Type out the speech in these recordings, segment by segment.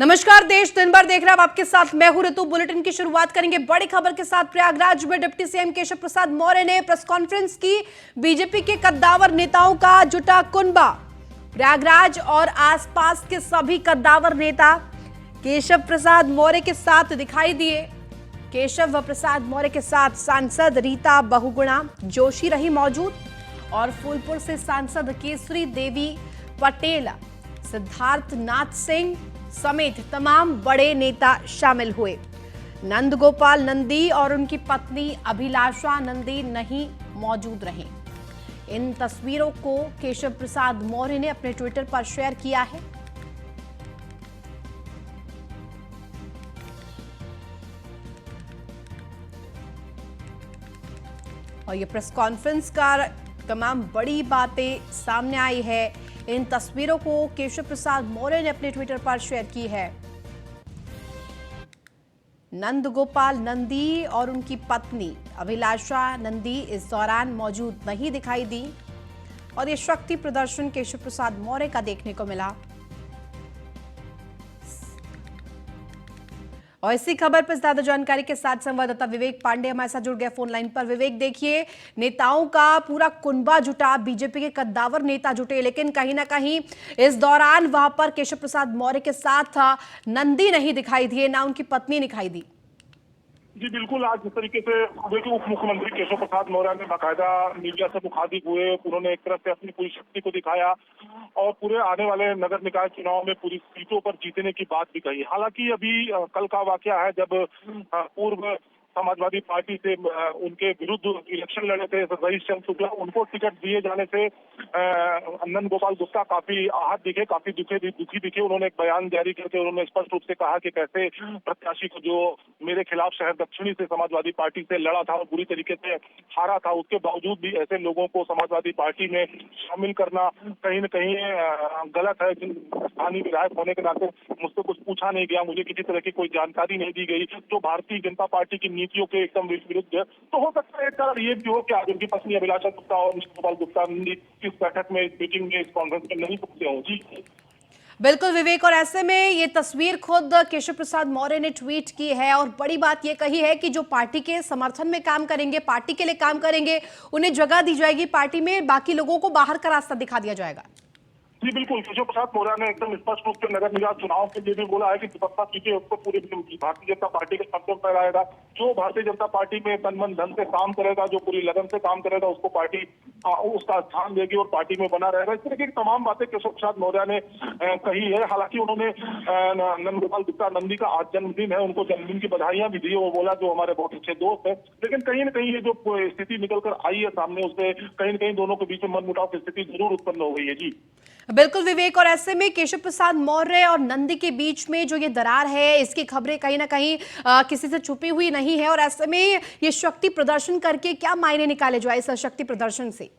नमस्कार, देश दिन भर देख रहा है आपके साथ मैं हूं ऋतु। बुलेटिन की शुरुआत करेंगे बड़ी खबर के साथ। प्रयागराज में डिप्टी सीएम केशव प्रसाद मौर्य ने प्रेस कॉन्फ्रेंस की। बीजेपी के कद्दावर नेताओं का जुटा कुनबा। प्रयागराज और आसपास के सभी कद्दावर नेता केशव प्रसाद मौर्य के साथ दिखाई दिए। केशव प्रसाद मौर्य के साथ सांसद रीता बहुगुणा जोशी रही मौजूद और फूलपुर से सांसद केसरी देवी पटेल, सिद्धार्थ नाथ सिंह समेत तमाम बड़े नेता शामिल हुए। नंद गोपाल नंदी और उनकी पत्नी अभिलाषा नंदी नहीं मौजूद रहे। इन तस्वीरों को केशव प्रसाद मौर्य ने अपने ट्विटर पर शेयर किया है। और ये प्रेस कॉन्फ्रेंस का तमाम बड़ी बातें सामने आई है। इन तस्वीरों को केशव प्रसाद मौर्य ने अपने ट्विटर पर शेयर की है। नंद गोपाल नंदी और उनकी पत्नी अभिलाषा नंदी इस दौरान मौजूद नहीं दिखाई दी और ये शक्ति प्रदर्शन केशव प्रसाद मौर्य का देखने को मिला। और इसी खबर पर ज्यादा जानकारी के साथ संवाददाता विवेक पांडे हमारे साथ जुड़ गए फोन लाइन पर। विवेक, देखिए, नेताओं का पूरा कुनबा जुटा, बीजेपी के कद्दावर नेता जुटे, लेकिन कहीं ना कहीं इस दौरान वहां पर केशव प्रसाद मौर्य के साथ नंदी नहीं दिखाई दिए, ना उनकी पत्नी दिखाई दी। जी बिल्कुल, आज जिस तरीके से देखिए उप मुख्यमंत्री केशव प्रसाद मौर्य ने बाकायदा मीडिया से मुखातिब हुए, उन्होंने एक तरफ से अपनी पूरी शक्ति को दिखाया और पूरे आने वाले नगर निकाय चुनाव में पूरी सीटों पर जीतने की बात भी कही। हालांकि अभी कल का वाकया है जब पूर्व समाजवादी पार्टी से उनके विरुद्ध इलेक्शन लड़े थे रईस चंद्र शुक्ला, उनको टिकट दिए जाने से नंद गोपाल गुप्ता काफी आहत दिखे, काफी दुखी दिखे। उन्होंने एक बयान जारी करके उन्होंने स्पष्ट रूप से कहा कि कैसे प्रत्याशी को जो मेरे खिलाफ शहर दक्षिणी से समाजवादी पार्टी से लड़ा था और बुरी तरीके से हारा था, उसके बावजूद भी ऐसे लोगों को समाजवादी पार्टी में शामिल करना कहीं न कहीं गलत है। स्थानीय विधायक होने के नाते मुझसे कुछ पूछा नहीं गया, मुझे किसी तरह की कोई जानकारी नहीं दी गई जो भारतीय जनता पार्टी की नीतियों के एकदम विरुद्ध है। तो हो सकता है एक कारण ये भी हो कि आज उनकी पत्नी अभिलाषा गुप्ता और गोपाल गुप्ता इस बैठक में, इस मीटिंग में, इस कॉन्फ्रेंस में नहीं पहुंचे हों। जी बिल्कुल विवेक, और ऐसे में ये तस्वीर खुद केशव प्रसाद मौर्य ने ट्वीट की है और बड़ी बात ये कही है कि जो पार्टी के समर्थन में काम करेंगे, पार्टी के लिए काम करेंगे, उन्हें जगह दी जाएगी पार्टी में, बाकी लोगों को बाहर का रास्ता दिखा दिया जाएगा। जी बिल्कुल, केशव प्रसाद मौर्य ने एकदम स्पष्ट रूप से नगर निकाय चुनाव के लिए भी बोला है कि सत्ता सीटें उसको पूरी भारतीय जनता पार्टी के पक्ष में रहेगा। जो भारतीय जनता पार्टी में तन मन धन से काम करेगा, जो पूरी लगन से काम करेगा, उसको पार्टी उसका स्थान देगी और पार्टी में बना रहेगा। इस तरह की तमाम बातें केशव प्रसाद मौर्य ने कही है। हालांकि उन्होंने नंद गोपाल गुप्ता नंदी का आज जन्मदिन है, उनको जन्मदिन की बधाइयां भी दी। वो बोला जो हमारे बहुत अच्छे दोस्त है, लेकिन कहीं न कहीं ये जो स्थिति निकल कर आई है सामने, उससे कहीं न कहीं दोनों के बीच में मनमुटाव की स्थिति जरूर उत्पन्न हो गई है। जी बिल्कुल विवेक, और ऐसे में केशव प्रसाद मौर्य और नंदी के बीच में जो ये दरार है, इसकी खबरें कहीं ना कहीं किसी से छुपी हुई नहीं है। और ऐसे में ये शक्ति प्रदर्शन करके क्या मायने निकाले जाए इस शक्ति प्रदर्शन से?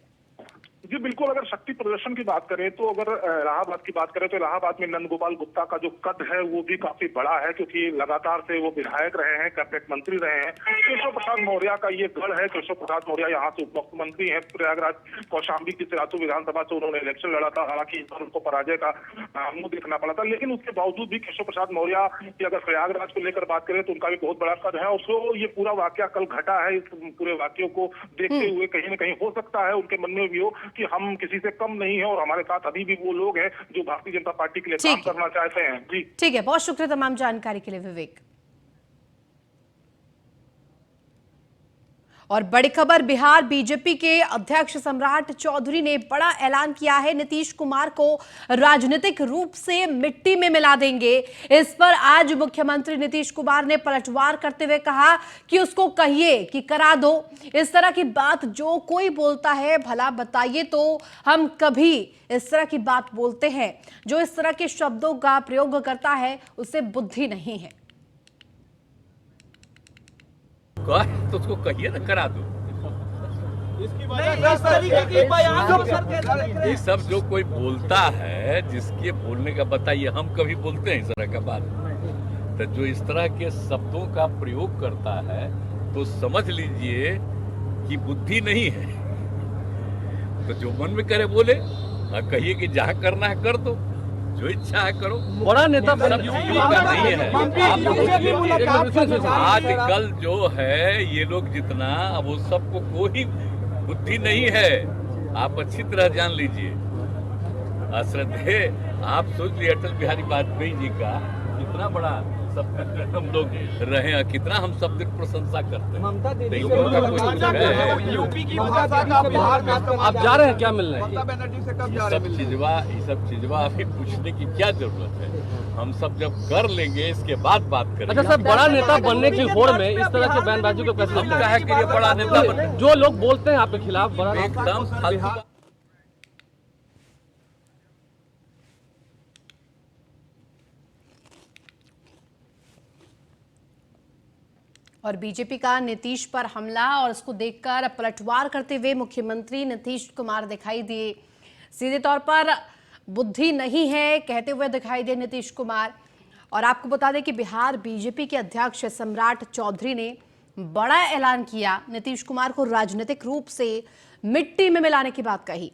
जी बिल्कुल, अगर शक्ति प्रदर्शन की बात करें तो अगर इलाहाबाद की बात करें तो इलाहाबाद में नंद गोपाल गुप्ता का जो कद है वो भी काफी बड़ा है, क्योंकि लगातार से वो विधायक रहे हैं, कैबिनेट मंत्री रहे हैं। केशव प्रसाद मौर्य का ये गढ़ है। केशव प्रसाद मौर्य यहाँ से उप मुख्यमंत्री है। प्रयागराज कौशाम्बी की सिराथू विधानसभा से उन्होंने इलेक्शन लड़ा था, हालांकि इस बार उनको पराजय का मुंह देखना पड़ा था, लेकिन उसके बावजूद भी केशव प्रसाद मौर्य की अगर प्रयागराज को लेकर बात करें तो उनका भी बहुत बड़ा कद है। और जो ये पूरा वाकया कल घटा है, इस पूरे वाक्यों को देखते हुए कहीं न कहीं हो सकता है उनके मन में भी हो कि हम किसी से कम नहीं है और हमारे साथ अभी भी वो लोग हैं जो भारतीय जनता पार्टी के लिए काम करना चाहते हैं। जी ठीक है, बहुत शुक्रिया तमाम जानकारी के लिए विवेक। और बड़ी खबर, बिहार बीजेपी के अध्यक्ष सम्राट चौधरी ने बड़ा ऐलान किया है। नीतीश कुमार को राजनीतिक रूप से मिट्टी में मिला देंगे। इस पर आज मुख्यमंत्री नीतीश कुमार ने पलटवार करते हुए कहा कि उसको कहिए कि करा दो। इस तरह की बात जो कोई बोलता है, भला बताइए तो हम कभी इस तरह की बात बोलते हैं? जो इस तरह के शब्दों का प्रयोग करता है उसे बुद्धि नहीं है। तो उसको कहिए ना, करा दो। ये सब जो कोई बोलता है, जिसके बोलने का बताइए, हम कभी बोलते हैं इस तरह का बात? तो जो इस तरह के शब्दों का प्रयोग करता है तो समझ लीजिए कि बुद्धि नहीं है। तो जो मन में करे बोले, कहिए कि जहां करना है कर दो, जो इच्छा है करो। बड़ा नेता सब चीजों का नहीं है। आजकल जो है ये लोग जितना, अब वो सबको कोई बुद्धि नहीं है, आप अच्छी तरह जान लीजिए। श्रद्धे आप सोच लिए अटल बिहारी वाजपेयी जी का कितना बड़ा सब हम लोग रहे हैं, कितना हम सब दिन प्रशंसा करते हैं। तो इन लोगों का कोई यूपी की भाषा का बिहार में आप जा रहे हैं क्या मिलने? ये सब चीजवा अभी पूछने की क्या जरूरत है? हम सब जब कर लेंगे इसके बाद बात करेंगे। अच्छा सर, बड़ा नेता बनने की होड़ में इस तरह के बयानबाजी को कैसे लगता है कि ये बड़ा नेता बने? जो लोग बोलते हैं आपके खिलाफ बड़ा एकदम फालतू। और बीजेपी का नीतीश पर हमला और उसको देखकर पलटवार करते हुए मुख्यमंत्री नीतीश कुमार दिखाई दिए। सीधे तौर पर बुद्धि नहीं है कहते हुए दिखाई दिए नीतीश कुमार। और आपको बता दें कि बिहार बीजेपी के अध्यक्ष सम्राट चौधरी ने बड़ा ऐलान किया, नीतीश कुमार को राजनीतिक रूप से मिट्टी में मिलाने की बात कही।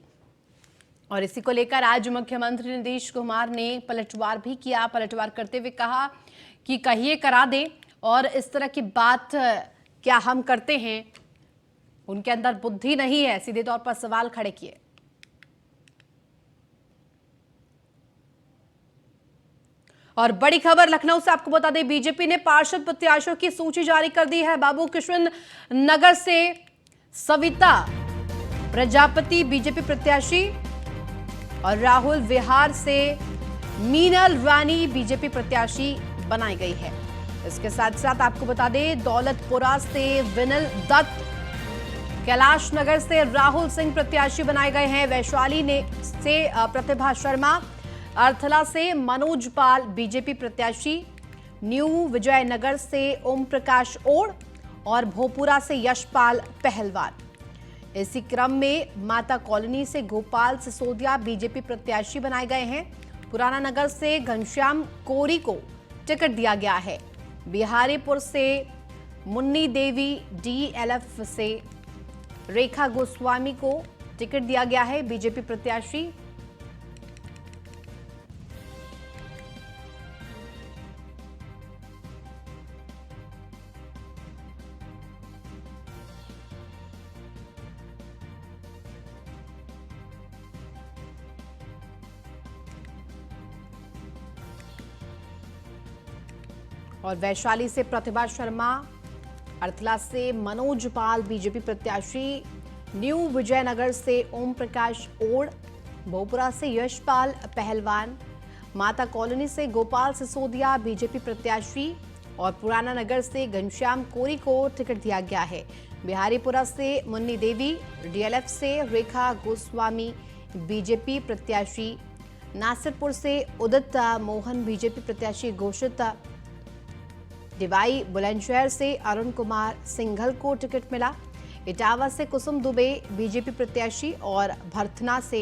और इसी को लेकर आज मुख्यमंत्री नीतीश कुमार ने पलटवार भी किया। पलटवार करते हुए कहा कि कहिए करा दें, और इस तरह की बात क्या हम करते हैं? उनके अंदर बुद्धि नहीं है, सीधे तौर पर सवाल खड़े किए। और बड़ी खबर लखनऊ से आपको बता दें, बीजेपी ने पार्षद प्रत्याशियों की सूची जारी कर दी है। बाबू कृष्ण नगर से सविता प्रजापति बीजेपी प्रत्याशी और राहुल विहार से मीनल रानी बीजेपी प्रत्याशी बनाई गई है। इसके साथ साथ आपको बता दें, दौलतपुरा से विनल दत्त, कैलाश नगर से राहुल सिंह प्रत्याशी बनाए गए हैं। वैशाली से प्रतिभा शर्मा, अर्थला से मनोज पाल बीजेपी प्रत्याशी, न्यू विजयनगर से ओम प्रकाश ओढ़ और भोपुरा से यशपाल पहलवान। इसी क्रम में माता कॉलोनी से गोपाल सिसोदिया बीजेपी प्रत्याशी बनाए गए हैं। पुराना नगर से घनश्याम कोरी को टिकट दिया गया है। बिहारीपुर से मुन्नी देवी, डीएलएफ से रेखा गोस्वामी को टिकट दिया गया है बीजेपी प्रत्याशी। और वैशाली से प्रतिभा शर्मा, अर्थला से मनोज पाल बीजेपी प्रत्याशी, न्यू विजयनगर से ओम प्रकाश ओढ़, भोपुरा से यशपाल पहलवान, माता कॉलोनी से गोपाल सिसोदिया बीजेपी प्रत्याशी और पुराना नगर से घनश्याम कोरी को टिकट दिया गया है। बिहारीपुरा से मुन्नी देवी, डीएलएफ से रेखा गोस्वामी बीजेपी प्रत्याशी, नासिरपुर से उदित मोहन बीजेपी प्रत्याशी घोषित, डिवाई बुलंदशहर से अरुण कुमार सिंघल को टिकट मिला। इटावा से कुसुम दुबे बीजेपी प्रत्याशी और भरथना से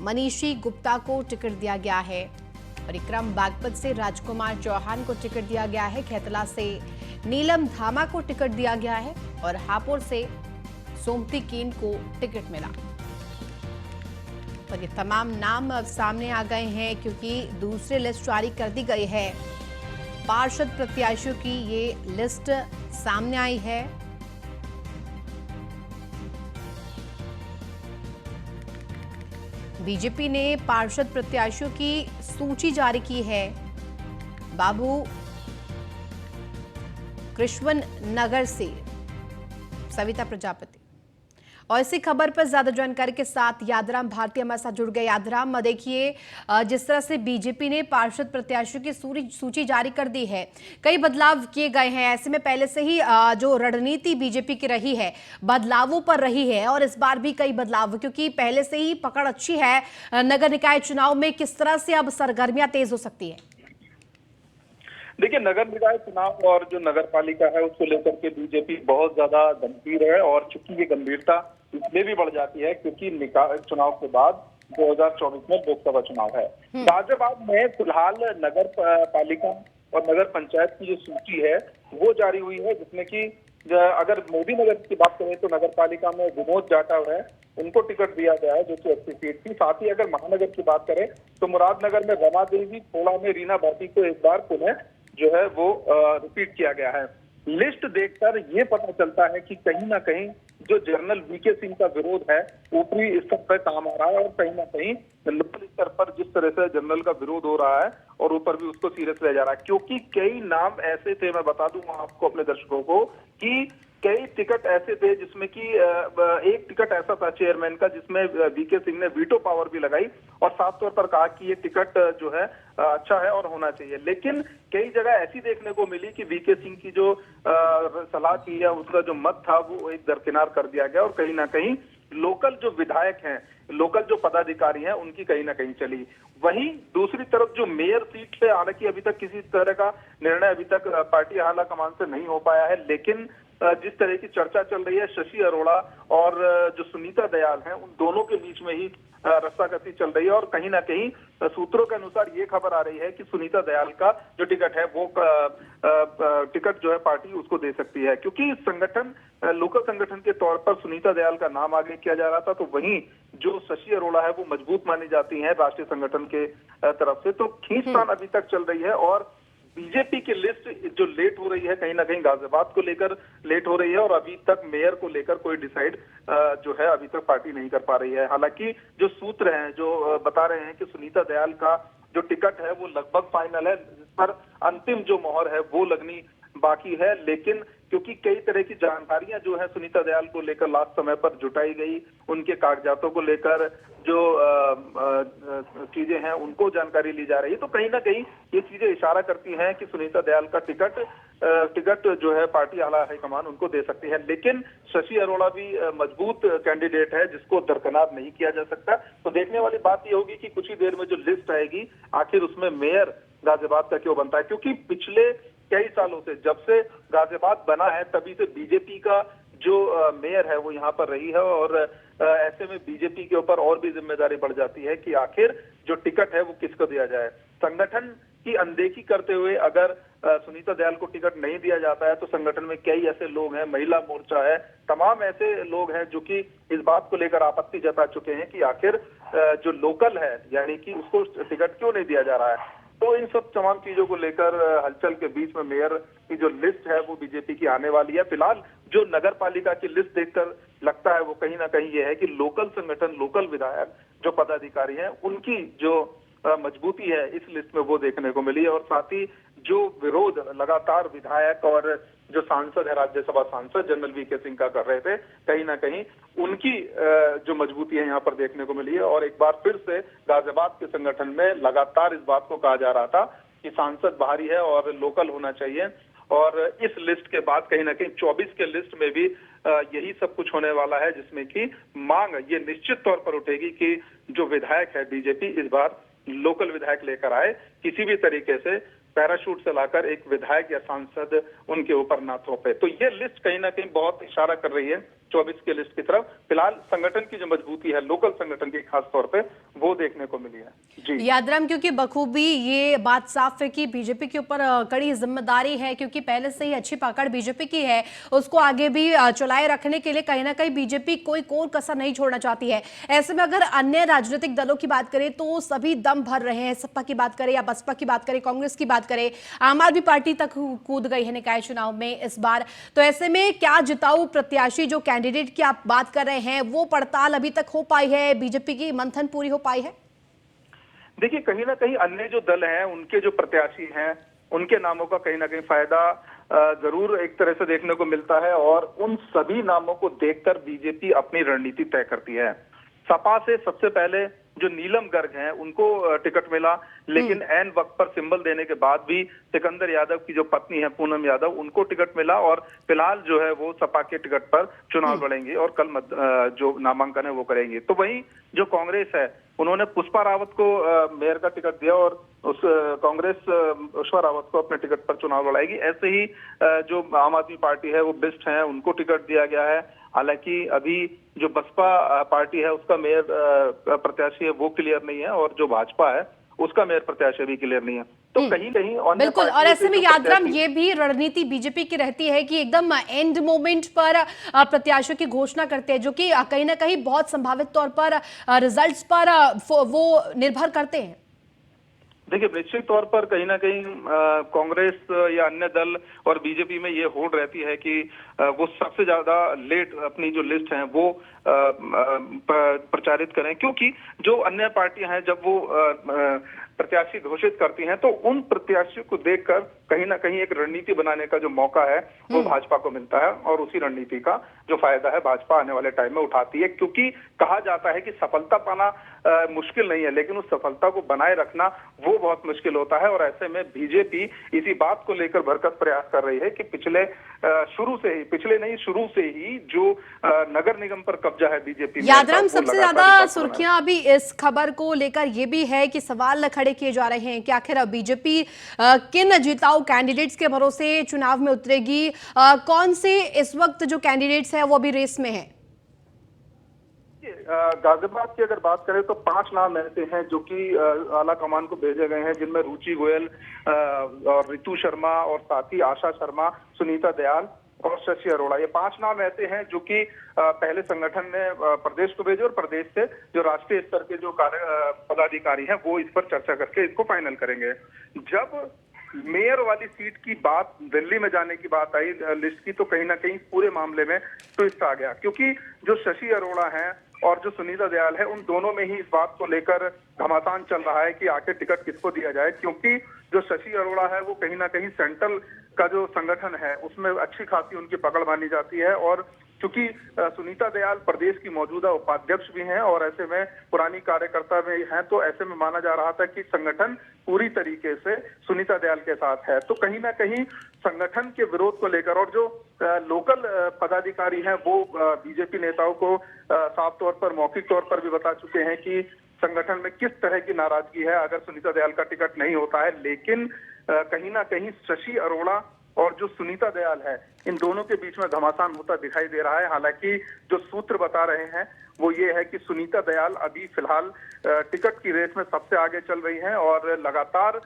मनीषी गुप्ता को टिकट दिया गया है। और विक्रम बागपत से राजकुमार चौहान को टिकट दिया गया है। खैतला से नीलम धामा को टिकट दिया गया है और हापुड़ से सोमती कीन को टिकट मिला। और ये तमाम नाम अब सामने आ गए हैं क्योंकि दूसरी लिस्ट जारी कर दी गई है। पार्षद प्रत्याशियों की ये लिस्ट सामने आई है। बीजेपी ने पार्षद प्रत्याशियों की सूची जारी की है। बाबू कृष्ण नगर से सविता प्रजापति। और इसी खबर पर ज्यादा जानकारी के साथ यादराम भारती हमारे साथ जुड़ गए। यादराम, देखिए जिस तरह से बीजेपी ने पार्षद प्रत्याशियों की सूची जारी कर दी है, कई बदलाव किए गए हैं। ऐसे में पहले से ही जो रणनीति बीजेपी की रही है बदलावों पर रही है और इस बार भी कई बदलाव, क्योंकि पहले से ही पकड़ अच्छी है नगर निकाय चुनाव में, किस तरह से अब सरगर्मियां तेज हो सकती है? देखिए, नगर निकाय चुनाव और जो नगर पालिका है उसको लेकर के बीजेपी बहुत ज्यादा गंभीर है। और चूंकि ये गंभीरता इसलिए भी बढ़ जाती है क्योंकि निकाय चुनाव के बाद 2024 में लोकसभा चुनाव है। गाजियाबाद में फिलहाल नगर पालिका और नगर पंचायत की जो सूची है वो जारी हुई है, जिसमें कि अगर मोदी नगर की बात करें तो नगर पालिका में विनोद जाटव है, उनको टिकट दिया गया है जो कि 80 सीट थी। साथ ही अगर महानगर की बात करें तो मुरादनगर में रमा देवी, थोड़ा में रीना भाटी को एक बार पुनः जो है वो रिपीट किया गया है। लिस्ट देखकर ये पता चलता है कि कहीं ना कहीं जो जनरल वीके सिंह का विरोध है ऊपरी स्तर पर काम आ रहा है और कहीं ना कहीं लोकल स्तर पर जिस तरह से जनरल का विरोध हो रहा है और ऊपर भी उसको सीरियस लिया जा रहा है, क्योंकि कई नाम ऐसे थे, मैं बता दूं आपको अपने दर्शकों को कि कई टिकट ऐसे थे जिसमें कि एक टिकट ऐसा था चेयरमैन का जिसमें वीके सिंह ने वीटो पावर भी लगाई और साफ तौर पर कहा कि ये टिकट जो है अच्छा है और होना चाहिए। लेकिन कई जगह ऐसी देखने को मिली कि वीके सिंह की जो सलाह थी या उसका जो मत था वो एक दरकिनार कर दिया गया और कहीं ना कहीं लोकल जो विधायक हैं, लोकल जो पदाधिकारी हैं, उनकी कहीं ना कहीं चली। वहीं दूसरी तरफ जो मेयर सीट पे हालांकि अभी तक किसी तरह का निर्णय अभी तक पार्टी आला कमान से नहीं हो पाया है, लेकिन जिस तरह की चर्चा चल रही है शशि अरोड़ा और जो सुनीता दयाल हैं उन दोनों के बीच में ही रस्साकसी चल रही है और कहीं ना कहीं सूत्रों के अनुसार ये खबर आ रही है कि सुनीता दयाल का जो टिकट है वो टिकट जो है पार्टी उसको दे सकती है, क्योंकि संगठन लोकल संगठन के तौर पर सुनीता दयाल का नाम आगे किया जा रहा था। तो वहीं जो शशि अरोड़ा है वो मजबूत मानी जाती है राष्ट्रीय संगठन के तरफ से। तो खींचतान अभी तक चल रही है और बीजेपी की लिस्ट जो लेट हो रही है कहीं ना कहीं गाजियाबाद को लेकर लेट हो रही है और अभी तक मेयर को लेकर कोई डिसाइड जो है अभी तक पार्टी नहीं कर पा रही है। हालांकि जो सूत्र हैं जो बता रहे हैं कि सुनीता दयाल का जो टिकट है वो लगभग फाइनल है, जिस पर अंतिम जो मोहर है वो लगनी बाकी है। लेकिन क्योंकि कई तरह की जानकारियां जो है सुनीता दयाल को लेकर लास्ट समय पर जुटाई गई, उनके कागजातों को लेकर जो चीजें हैं उनको जानकारी ली जा रही है, तो कहीं ना कहीं ये चीजें इशारा करती हैं कि सुनीता दयाल का टिकट जो है पार्टी आला हाईकमान उनको दे सकती है। लेकिन शशि अरोड़ा भी मजबूत कैंडिडेट है जिसको दरकिनार नहीं किया जा सकता। तो देखने वाली बात ये होगी कि कुछ ही देर में जो लिस्ट आएगी आखिर उसमें मेयर गाजियाबाद का क्यों बनता है, क्योंकि पिछले कई सालों से जब से गाजियाबाद बना है तभी से बीजेपी का जो मेयर है वो यहाँ पर रही है और ऐसे में बीजेपी के ऊपर और भी जिम्मेदारी बढ़ जाती है कि आखिर जो टिकट है वो किसको दिया जाए। संगठन की अनदेखी करते हुए अगर सुनीता दयाल को टिकट नहीं दिया जाता है तो संगठन में कई ऐसे लोग हैं, महिला मोर्चा है, तमाम ऐसे लोग हैं जो कि इस बात को लेकर आपत्ति जता चुके हैं कि आखिर जो लोकल है यानी कि उसको टिकट क्यों नहीं दिया जा रहा है। तो इन सब तमाम चीजों को लेकर हलचल के बीच में मेयर की जो लिस्ट है वो बीजेपी की आने वाली है। फिलहाल जो नगर पालिका की लिस्ट देखकर लगता है वो कहीं ना कहीं ये है कि लोकल संगठन, लोकल विधायक जो पदाधिकारी हैं उनकी जो मजबूती है इस लिस्ट में वो देखने को मिली और साथ ही जो विरोध लगातार विधायक और जो सांसद है, राज्यसभा सांसद जनरल वीके सिंह का कर रहे थे, कहीं ना कहीं उनकी जो मजबूती है यहाँ पर देखने को मिली है। और एक बार फिर से गाजियाबाद के संगठन में लगातार इस बात को कहा जा रहा था कि सांसद बाहरी है और लोकल होना चाहिए और इस लिस्ट के बाद कहीं ना कहीं 24 के लिस्ट में भी यही सब कुछ होने वाला है, जिसमें कि मांग ये निश्चित तौर पर उठेगी कि जो विधायक है बीजेपी इस बार लोकल विधायक लेकर आए, किसी भी तरीके से पैराशूट से लाकर एक विधायक या सांसद उनके ऊपर ना थोपे। तो ये लिस्ट कहीं ना कहीं बहुत इशारा कर रही है 24 के लिस्ट की तरफ। फिलहाल संगठन की जो मजबूती है लोकल संगठन की खास तौर पे वो देखने को मिली है। जी यादराम, क्योंकि बखूबी ये बात साफ है कि बीजेपी के ऊपर कड़ी जिम्मेदारी है, क्योंकि पहले से ही अच्छी पकड़ बीजेपी की है, उसको आगे भी चलाए रखने के लिए कहीं ना कहीं बीजेपी कोई कोर कसर नहीं छोड़ना चाहती है। ऐसे में अगर अन्य राजनीतिक दलों की बात करें तो सभी दम भर रहे हैं, सपा की बात करें या बसपा की बात करें, कांग्रेस की बात करें, आम आदमी पार्टी तक कूद गई है निकाय चुनाव में इस बार। तो ऐसे में क्या जिताऊ प्रत्याशी जो कैंडिडेट की आप बात कर रहे हैं वो पड़ताल अभी तक हो पाई है, बीजेपी की मंथन पूरी हो पाई है? देखिए कहीं ना कहीं अन्य जो दल हैं उनके जो प्रत्याशी हैं उनके नामों का कहीं ना कहीं फायदा जरूर एक तरह से देखने को मिलता है और उन सभी नामों को देखकर बीजेपी अपनी रणनीति तय करती है। सपा से सबसे पहले जो नीलम गर्ग हैं उनको टिकट मिला, लेकिन एन वक्त पर सिंबल देने के बाद भी सिकंदर यादव की जो पत्नी है पूनम यादव उनको टिकट मिला और फिलहाल जो है वो सपा के टिकट पर चुनाव लड़ेंगे और कल जो नामांकन है वो करेंगे। तो वहीं जो कांग्रेस है उन्होंने पुष्पा रावत को मेयर का टिकट दिया और उस कांग्रेस पुष्पा रावत को अपने टिकट पर चुनाव लड़ाएगी। ऐसे ही जो आम आदमी पार्टी है वो बिस्ट है उनको टिकट दिया गया है। हालांकि अभी जो बसपा पार्टी है उसका मेयर प्रत्याशी है वो क्लियर नहीं है और जो भाजपा है उसका मेयर प्रत्याशी भी क्लियर नहीं है। तो कहीं कहीं अन्य बिल्कुल। और पार्टियों ऐसे से में जो यात्राम प्रत्याशी- ये भी रणनीति बीजेपी की रहती है कि एकदम एंड मोमेंट पर प्रत्याशियों की घोषणा करते हैं, जो कि कहीं ना कहीं बहुत संभावित तौर पर रिजल्ट्स पर वो निर्भर करते हैं। देखिए, निश्चित तौर पर कहीं ना कहीं कांग्रेस या अन्य दल और बीजेपी में ये होड़ रहती है कि वो सबसे ज्यादा लेट अपनी जो लिस्ट है वो प्रचारित करें, क्योंकि जो अन्य पार्टियां हैं जब वो प्रत्याशी घोषित करती हैं तो उन प्रत्याशियों को देखकर कहीं ना कहीं एक रणनीति बनाने का जो मौका है वो भाजपा को मिलता है, और उसी रणनीति का जो फायदा है भाजपा आने वाले टाइम में उठाती है। क्योंकि कहा जाता है कि सफलता पाना मुश्किल नहीं है, लेकिन उस सफलता को बनाए रखना वो बहुत मुश्किल होता है। और ऐसे में बीजेपी इसी बात को लेकर भरसक प्रयास कर रही है कि शुरू से ही जो नगर निगम पर कब्जा है बीजेपी में, यादराम, वो सबसे लगातार ज्यादा इस बात को सुर्खियां अभी इस खबर को लेकर ये भी है कि सवाल खड़े किए जा रहे हैं कि आखिर बीजेपी किन जिताऊ कैंडिडेट्स के भरोसे चुनाव में उतरेगी। कौन से इस वक्त जो कैंडिडेट्स हैं वो अभी रेस में हैं? गाजियाबाद की अगर बात करें तो 5 नाम ऐसे हैं जो कि आला कमान को भेजे गए हैं, जिनमें रुचि गोयल और रितु शर्मा और साथ ही आशा शर्मा, सुनीता दयाल और शशि अरोड़ा। ये 5 नाम ऐसे हैं जो कि पहले संगठन ने प्रदेश को भेजे, और प्रदेश से जो राष्ट्रीय स्तर के जो पदाधिकारी हैं वो इस पर चर्चा करके इसको फाइनल करेंगे। जब मेयर वाली सीट की बात, दिल्ली में जाने की बात आई लिस्ट की, तो कहीं ना कहीं पूरे मामले में ट्विस्ट आ गया, क्योंकि जो शशि अरोड़ा हैं और जो सुनीता दयाल है, उन दोनों में ही इस बात को लेकर घमासान चल रहा है कि आखिर टिकट किसको दिया जाए। क्योंकि जो शशि अरोड़ा है वो कहीं ना कहीं सेंट्रल का जो संगठन है उसमें अच्छी खासी उनकी पकड़ मानी जाती है, और क्योंकि सुनीता दयाल प्रदेश की मौजूदा उपाध्यक्ष भी हैं और ऐसे में पुरानी कार्यकर्ता में हैं, तो ऐसे में माना जा रहा था कि संगठन पूरी तरीके से सुनीता दयाल के साथ है। तो कहीं ना कहीं संगठन के विरोध को लेकर, और जो लोकल पदाधिकारी हैं वो बीजेपी नेताओं को साफ तौर पर, मौखिक तौर पर भी बता चुके हैं कि संगठन में किस तरह की नाराजगी है अगर सुनीता दयाल का टिकट नहीं होता है। लेकिन कहीं ना कहीं शशि अरोड़ा और जो सुनीता दयाल है, इन दोनों के बीच में घमासान होता दिखाई दे रहा है। हालांकि जो सूत्र बता रहे हैं वो ये है कि सुनीता दयाल अभी फिलहाल टिकट की रेस में सबसे आगे चल रही हैं और लगातार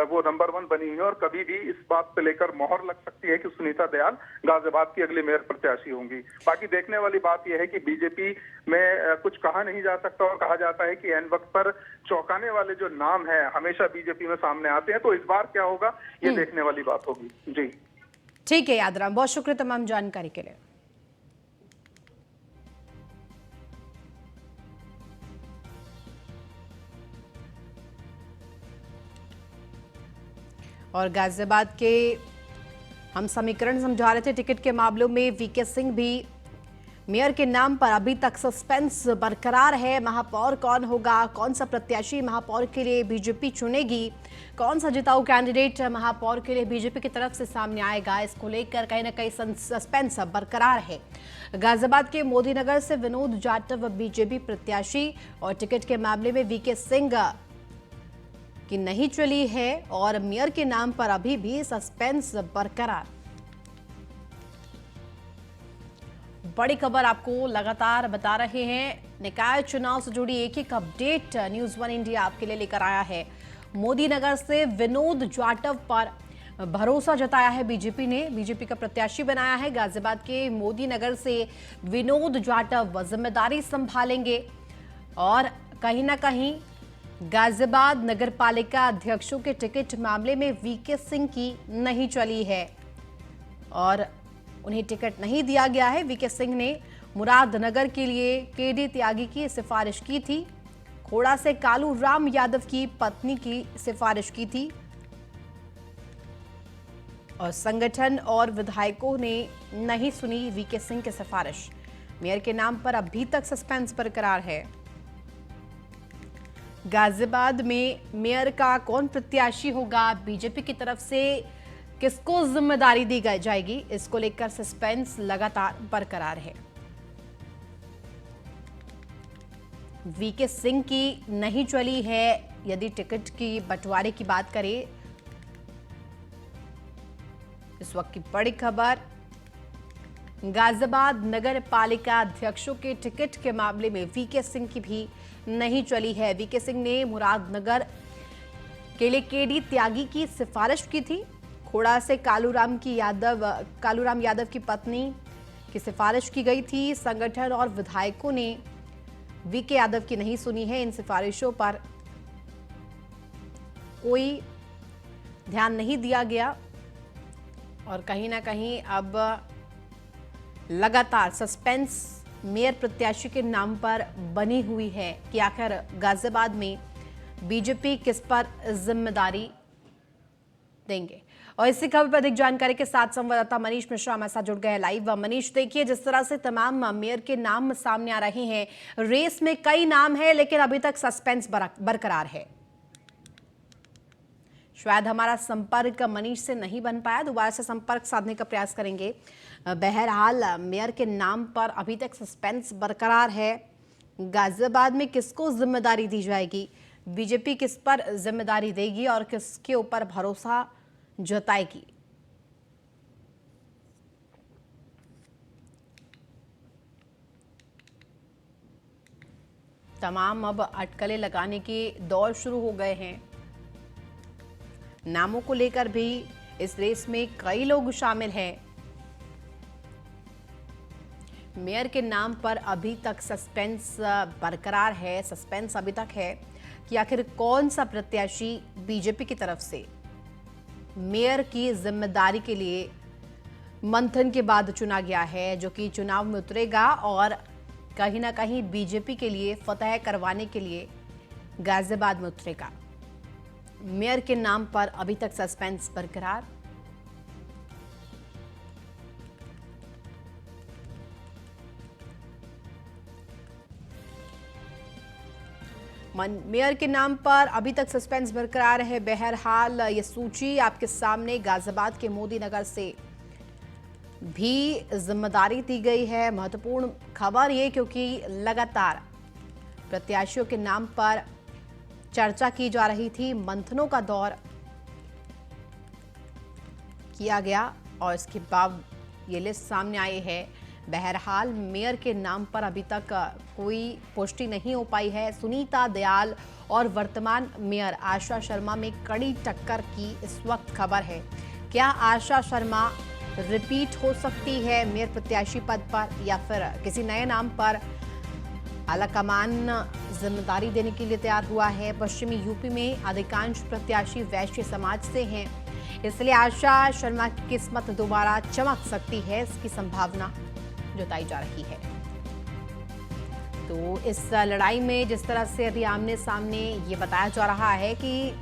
वो नंबर 1 बनी हुई है, और कभी भी इस बात पे लेकर मोहर लग सकती है कि सुनीता दयाल गाजियाबाद की अगली मेयर प्रत्याशी होंगी। बाकी देखने वाली बात यह है कि बीजेपी में कुछ कहा नहीं जा सकता, और कहा जाता है कि एन वक्त पर चौंकाने वाले जो नाम है हमेशा बीजेपी में सामने आते हैं। तो इस बार क्या होगा ये देखने वाली बात होगी। जी ठीक है यादराम, बहुत शुक्रिया तमाम जानकारी के लिए। और गाजियाबाद के हम समीकरण समझा रहे थे टिकट के मामलों में। वीके सिंह भी मेयर के नाम पर अभी तक सस्पेंस बरकरार है। महापौर कौन होगा, कौन सा प्रत्याशी महापौर के लिए बीजेपी चुनेगी, कौन सा जिताऊ कैंडिडेट महापौर के लिए बीजेपी की तरफ से सामने आएगा, इसको लेकर कहीं ना कहीं सस्पेंस बरकरार है। गाजियाबाद के मोदी नगर से विनोद जाटव बीजेपी प्रत्याशी, और टिकट के मामले में वीके सिंह की नहीं चली है, और मेयर के नाम पर अभी भी सस्पेंस बरकरार। बड़ी खबर आपको लगातार बता रहे हैं। निकाय चुनाव से जुड़ी एक एक अपडेट न्यूज़ 1 इंडिया आपके लिए लेकर आया है। मोदी नगर से विनोद जाटव पर भरोसा जताया है बीजेपी ने, बीजेपी का प्रत्याशी बनाया है। गाजियाबाद के मोदी नगर से विनोद जाटव जिम्मेदारी संभालेंगे, और कहीं ना कहीं गाजियाबाद नगर पालिका अध्यक्षों के टिकट मामले में वीके सिंह की नहीं चली है और उन्हें टिकट नहीं दिया गया है। वीके सिंह ने मुरादनगर के लिए केडी त्यागी की सिफारिश की थी, खोड़ा से कालू राम यादव की पत्नी की सिफारिश की थी, और संगठन और विधायकों ने नहीं सुनी वीके सिंह की सिफारिश। मेयर के नाम पर अभी तक सस्पेंस बरकरार है। गाजियाबाद में मेयर का कौन प्रत्याशी होगा, बीजेपी की तरफ से किसको जिम्मेदारी दी जाएगी, इसको लेकर सस्पेंस लगातार बरकरार है। वीके सिंह की नहीं चली है। यदि टिकट की बंटवारे की बात करें, इस वक्त की बड़ी खबर, गाजियाबाद नगर पालिका अध्यक्षों के टिकट के मामले में वीके सिंह की भी नहीं चली है। वीके सिंह ने मुरादनगर के लिए केडी त्यागी की सिफारिश की थी। खोड़ा से कालूराम यादव की पत्नी की सिफारिश की गई थी। संगठन और विधायकों ने वीके यादव की नहीं सुनी है। इन सिफारिशों पर कोई ध्यान नहीं दिया गया और कहीं ना कहीं अब लगातार सस्पेंस मेयर प्रत्याशी के नाम पर बनी हुई है कि आखिर गाजियाबाद में बीजेपी किस पर जिम्मेदारी देंगे। और इसी खबर पर अधिक जानकारी के साथ संवाददाता मनीष मिश्रा हमारे साथ जुड़ गए लाइव। मनीष, देखिए जिस तरह से तमाम मेयर के नाम सामने आ रहे हैं, रेस में कई नाम है लेकिन अभी तक सस्पेंस बरकरार है। शायद हमारा संपर्क मनीष से नहीं बन पाया, दोबारा से संपर्क साधने का प्रयास करेंगे। बहरहाल मेयर के नाम पर अभी तक सस्पेंस बरकरार है। गाजियाबाद में किसको जिम्मेदारी दी जाएगी, बीजेपी किस पर जिम्मेदारी देगी और किसके ऊपर भरोसा जताएगी? तमाम अब अटकलें लगाने के दौर शुरू हो गए हैं। नामों को लेकर भी इस रेस में कई लोग शामिल हैं। मेयर के नाम पर अभी तक सस्पेंस बरकरार है। सस्पेंस अभी तक है कि आखिर कौन सा प्रत्याशी बीजेपी की तरफ से मेयर की जिम्मेदारी के लिए मंथन के बाद चुना गया है, जो कि चुनाव में उतरेगा और कहीं ना कहीं बीजेपी के लिए फतह करवाने के लिए गाजियाबाद में उतरेगा। मेयर के नाम पर अभी तक सस्पेंस बरकरार। मेयर के नाम पर अभी तक सस्पेंस बरकरार है। बहरहाल ये सूची आपके सामने गाजियाबाद के मोदी नगर से भी जिम्मेदारी दी गई है। महत्वपूर्ण खबर ये, क्योंकि लगातार प्रत्याशियों के नाम पर चर्चा की जा रही थी, मंथनों का दौर किया गया और इसके बाद ये लिस्ट सामने आई है। बहरहाल मेयर के नाम पर अभी तक कोई पुष्टि नहीं हो पाई है। सुनीता दयाल और वर्तमान मेयर आशा शर्मा में कड़ी टक्कर की इस वक्त खबर है। क्या आशा शर्मा रिपीट हो सकती है मेयर प्रत्याशी पद पर या फिर किसी नए नाम पर आलाकमान जिम्मेदारी देने के लिए तैयार हुआ है? पश्चिमी यूपी में अधिकांश प्रत्याशी वैश्य समाज से हैं, इसलिए आशा शर्मा की किस्मत दोबारा चमक सकती है, इसकी संभावना जताई जा रही है। तो इस लड़ाई में जिस तरह से अभी आमने सामने ये बताया जा रहा है कि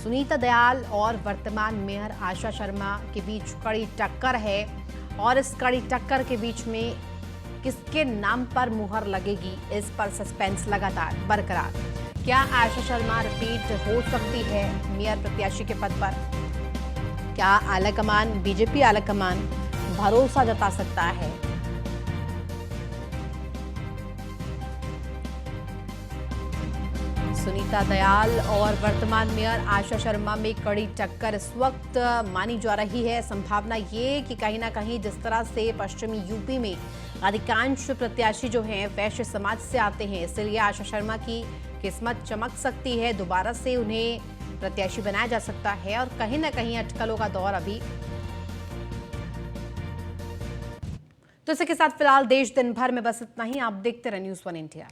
सुनीता दयाल और वर्तमान मेयर आशा शर्मा के बीच कड़ी टक्कर है और इस कड़ी टक्कर के बीच में किसके नाम पर मुहर लगेगी, इस पर सस्पेंस लगातार बरकरार। क्या आशा शर्मा रिपीट हो सकती है मेयर प्रत्याशी के पद पर? क्या आलाकमान, बीजेपी आलाकमान भरोसा जता सकता है? सुनीता दयाल और वर्तमान मेयर आशा शर्मा में कड़ी टक्कर इस वक्त मानी जा रही है। संभावना ये कि कहीं ना कहीं जिस तरह से पश्चिमी यूपी में अधिकांश प्रत्याशी जो हैं वैश्य समाज से आते हैं, इसलिए आशा शर्मा की किस्मत चमक सकती है, दोबारा से उन्हें प्रत्याशी बनाया जा सकता है और कहीं ना कहीं अटकलों का दौर अभी। तो इसी के साथ फिलहाल देश दिन भर में बस इतना ही। आप देखते रहे न्यूज़ 1 इंडिया।